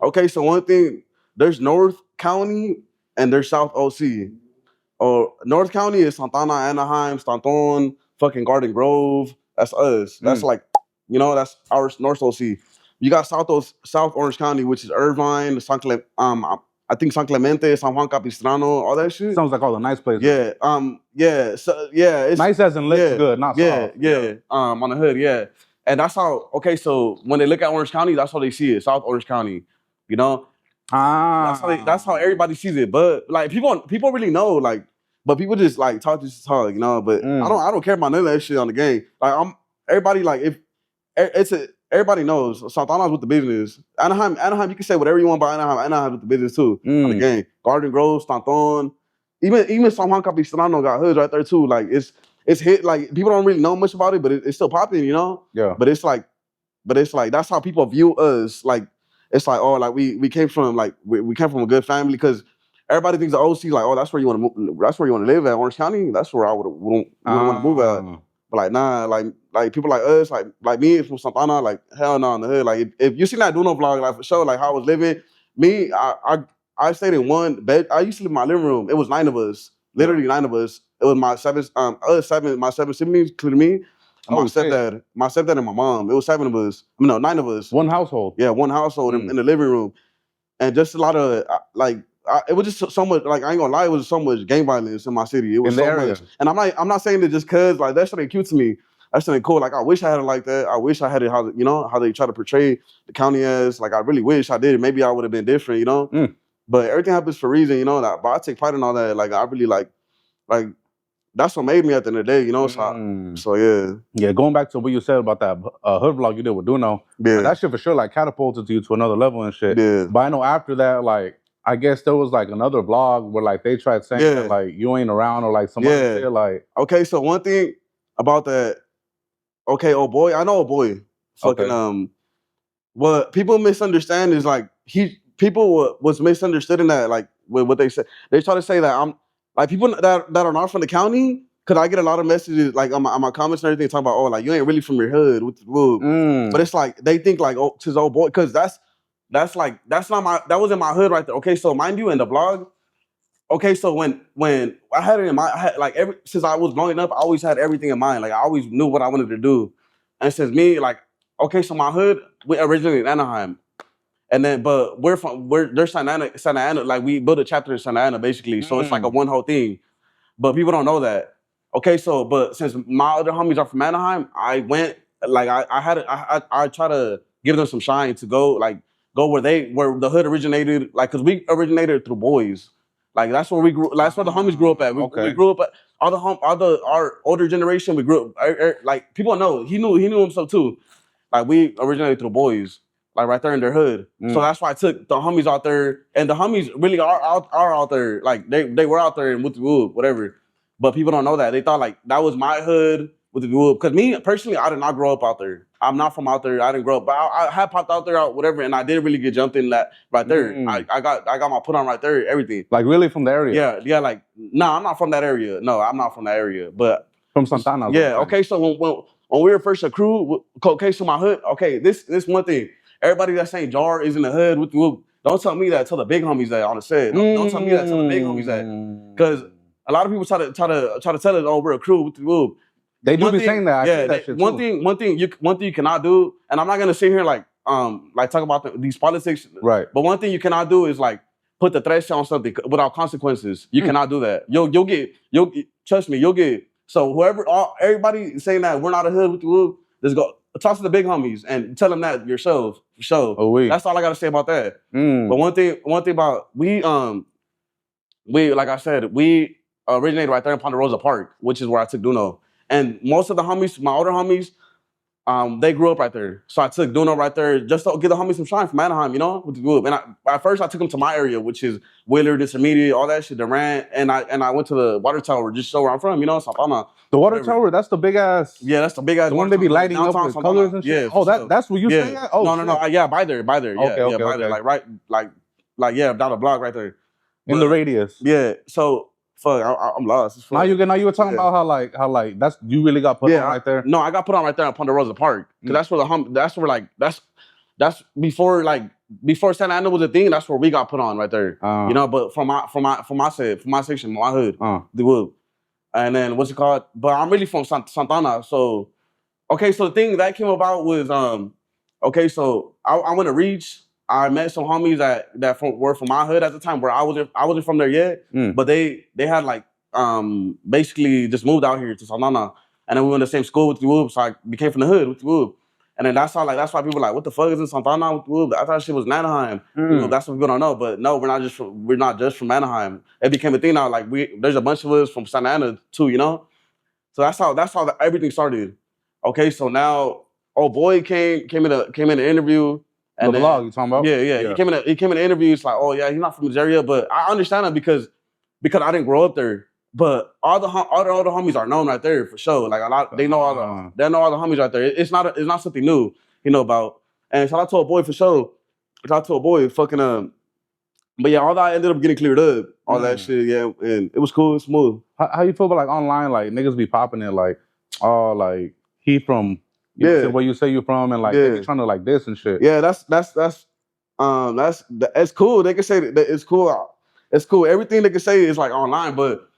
Okay, so one thing, there's North County and there's South OC. Or North County is Santana, Anaheim, Stanton, fucking Garden Grove. That's us. That's like, that's our North OC. You got South Orange County, which is Irvine, I think San Clemente, San Juan Capistrano, all that shit. Sounds like all the nice places. Yeah, so it's nice as in looks good, not soft. On the hood, yeah. And that's how. Okay, so when they look at Orange County, that's how they see it, South Orange County. You know, that's how everybody sees it. But like people really know, like, but people just like talk just talk, you know. But I don't care about none of that shit on the game. Like everybody like if everybody knows Santana's with the business. Anaheim, you can say whatever you want about Anaheim. Anaheim with the business too on the game. Garden Grove, Stanton, even San Juan Capistrano got hoods right there too. Like it's hit. Like people don't really know much about it, but it's still popping, you know. Yeah. But it's like that's how people view us. Like it's like like we came from like we came from a good family because everybody thinks the OC like that's where you want to move. That's where you want to live at Orange County. That's where I would want to move at. But like nah, like people like us, like me from Santana, like hell no in the hood. Like if you seen that Duno vlog, like for sure, like how I was living. Me, I stayed in one bed. I used to live in my living room. It was 9 of us, literally 9 of us. It was my seven siblings, including me. My stepdad and my mom. It was 7 of us. I mean, no, 9 of us. One household. Yeah, one household in the living room, and just a lot of it was just so much. Like I ain't gonna lie, it was so much gang violence in my city. It was so much, and I'm not saying it just cause like that shit ain't cute to me. That shit ain't cool. Like I wish I had it like that. I wish I had it how they try to portray the county as. Like I really wish I did. Maybe I would have been different, you know. But everything happens for a reason, you know. But I take pride in all that. Like I really like that's what made me at the end of the day, you know. So yeah. Yeah, going back to what you said about that hood vlog you did with Duno, that shit for sure like catapulted you to another level and shit. Yeah. But I know after that, like I guess there was like another vlog where like they tried saying that, like you ain't around or like some other shit. Like okay, so one thing about that, okay, oh boy, I know a boy. Fucking what people misunderstand is like people was misunderstood in that, like with what they said. They try to say that I'm like people that are not from the county, cause I get a lot of messages like on my comments and everything talking about like you ain't really from your hood with the woo. But it's like they think like tis old boy, cause that was in my hood right there. Okay, so mind you, in the vlog, okay, so when I had it in my since I was growing up, I always had everything in mind. Like I always knew what I wanted to do. And since me, like, okay, so my hood, we originally in Anaheim. And then there's Santa Ana, like we built a chapter in Santa Ana basically. So it's like a one whole thing. But people don't know that. Okay, so but since my other homies are from Anaheim, I went like I try to give them some shine to go where the hood originated, like cause we originated through boys. Like that's where we grew. That's where the homies grew up at. We grew up at our older generation. We grew up like people know. He knew himself too. Like we originated through boys, like right there in their hood. So that's why I took the homies out there, and the homies really are out there. Like they were out there in with the wood, whatever. But people don't know that. They thought like that was my hood with the wood. Cause me personally, I did not grow up out there. I'm not from out there. I didn't grow up, but I had popped out there, whatever, and I did really get jumped in that right there. I got my put on right there, everything. Like really from the area? Yeah. Like no, I'm not from that area. No, I'm not from that area. But from Santana. Yeah. Okay. So when we were first a crew, okay, so my hood. Okay, this one thing. Everybody that's saying Jar is in the hood with the whoop. Don't tell me that. Tell the big homies that on the set. Don't tell me that. Tell the big homies that. Because a lot of people try to tell us, oh, we're a crew with the whoop. They do be saying that. Yeah, that shit one thing you cannot do, and I'm not gonna sit here like talk about these politics. Right. But one thing you cannot do is like put the threat on something without consequences. You cannot do that. You'll get trust me. You'll get everybody saying that we're not a hood with the whoop. Just go talk to the big homies and tell them that yourself. For sure. Oh, that's all I gotta say about that. But one thing about we like I said, we originated right there in Ponderosa Park, which is where I took Duno. And most of the homies, my older homies, they grew up right there. So I took Duno right there just to give the homies some shine from Anaheim, you know, with the group. And at first I took them to my area, which is Willard, Intermediate, all that shit, Durant. And I went to the water tower just to show where I'm from, you know, Santana. The water tower, that's the big ass. Yeah, that's the big ass. The one they be lighting up with colors and shit. Yeah. Oh, that's where you stay at? Oh, no. Yeah, by there. Yeah, okay, by there. Like right, like yeah, down the block right there. In the radius. Yeah. So fuck, I'm lost. Now you were talking about how like that's you really got put on right there. No, I got put on right there at Ponderosa Park because that's where that's before like before Santa Ana was a thing, that's where we got put on right there. You know, but from my section, my hood, the wood. And then what's it called? But I'm really from Santana. So okay, so the thing that came about was okay, so I went to Reach. I met some homies that were from my hood at the time, where I wasn't from there yet, but they had like basically just moved out here to Santana, and then we went to the same school with the Whoop, so I became from the hood with the Whoop. And then that's why people were like, what the fuck is in Santana with the Whoop? I thought shit was in Anaheim. You know, that's what people don't know. But no, we're not just from Anaheim. It became a thing now. Like there's a bunch of us from Santa Ana too, you know? So that's how everything started. Okay, so now old boy came in the interview. And the vlog you talking about? Yeah. He came in the interview. It's like, oh yeah, he's not from this area, but I understand him because I didn't grow up there. But all the homies are known right there for sure. Like they know all the homies right there. It's not something new, you know about. And shout out to a boy for sure. Shout out to a boy, fucking But yeah, all that ended up getting cleared up. All that shit, yeah, and it was cool, smooth. How you feel about like online, like niggas be popping it, like, oh, like he from where you say you from, and like they trying to like this and shit. Yeah, that's cool. They can say that it's cool. It's cool. Everything they can say is like online, but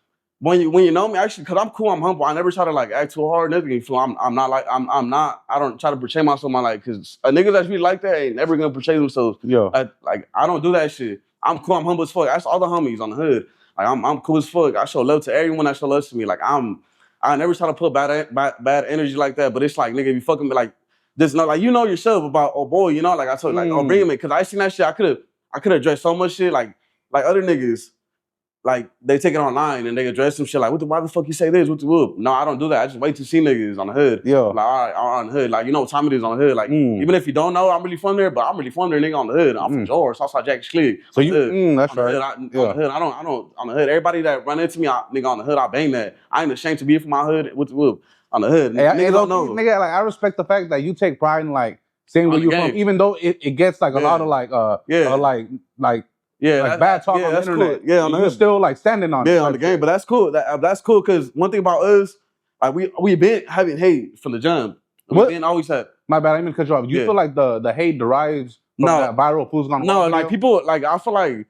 when you know me, actually, cause I'm cool, I'm humble. I never try to like act too hard. Nothing. I'm not like I don't try to portray myself like, cause a nigga that's really like that ain't never gonna portray themselves. Yeah. Like I don't do that shit. I'm cool. I'm humble as fuck. That's all the homies on the hood. Like I'm cool as fuck. I show love to everyone that show love to me. Like I never try to put bad energy like that. But it's like, nigga, if you fucking be like, just know, like, you know yourself about, oh boy, you know, like I told you, like, oh, bring him in. Cause I seen that shit. I could have addressed so much shit. Like other niggas, like they take it online and they address some shit like, why the fuck you say this? What the whoop? No, I don't do that. I just wait to see niggas on the hood. Yeah. Like, all right, on the hood. Like, you know what time it is on the hood. Like, even if you don't know, I'm really from there, but I'm really from there, nigga, on the hood. I'm from George, Southside Jack's Clique. So you, that's right. On the hood, I don't, on the hood. Everybody that run into me, nigga, on the hood, I bang that. I ain't ashamed to be from my hood with the whoop. On the hood. Hey, niggas don't know. Nigga, like, I respect the fact that you take pride in, like, saying where you from, even though it gets, like, a lot of, like, bad talk on the internet. Cool. Yeah, on the hood. You're still like standing on it. Yeah, on the game. But that's cool. That's cool because one thing about us, like we been having hate from the jump. We been always had. My bad, I didn't mean to cut you off. You feel like the hate derives from that viral Foo's Gone No, like people, like I feel like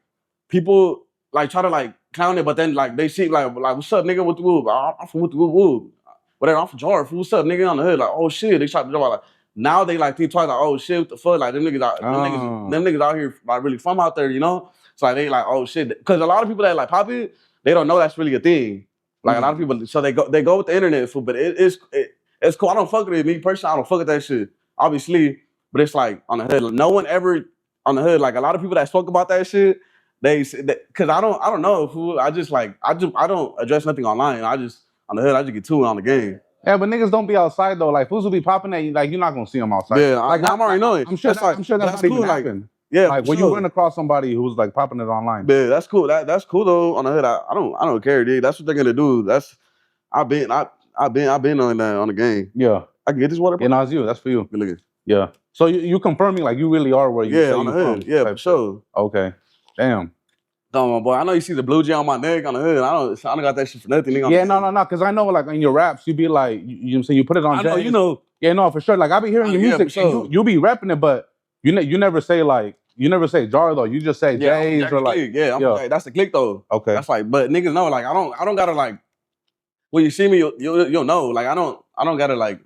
people like try to like clown it, but then like they see like what's up, nigga, with the whoop? I'm from with the whoop. Whatever, I'm from Georgia. What's up, nigga, on the hood? Like, oh shit, they try to like. Now they like talk like, oh shit, what the fuck? Like them niggas out here like really from out there, you know? So like they like, oh shit, because a lot of people that like pop it, they don't know that's really a thing. Like a lot of people, so they go with the internet fool, but it's cool. I don't fuck with it. Me personally, I don't fuck with that shit, obviously. But it's like on the hood, no one ever on the hood. Like a lot of people that spoke about that shit, they because I don't know fool. I don't address nothing online. I just on the hood, I just get to it on the game. Yeah, but niggas don't be outside though. Like fools will be popping at you, like you're not gonna see them outside. Yeah, like I'm already knowing. I'm sure that's not cool. Even happen. Yeah, like when you run across somebody who's like popping it online. Yeah, that's cool. That's cool though. On the hood, I don't care, dude. That's what they're gonna do. I've been on that on the game. Yeah, I can get this water. Yeah, no, it's you. That's for you. Good looking. Yeah. So you confirming like you really are where you say on the hood. From, yeah, for sure. Okay. Damn. No, my boy. I know you see the blue jay on my neck on the hood. I don't got that shit for nothing. Nigga, yeah, no. Because I know like in your raps, you be like, you say you put it on. I know, you know. Yeah, no, for sure. Like I be hearing your music, sure. You be rapping it, but you never say like. You never say jar though. You just say J's or like that's the click though. Okay, that's like, but niggas know like I don't gotta like when you see me you'll know like I don't gotta like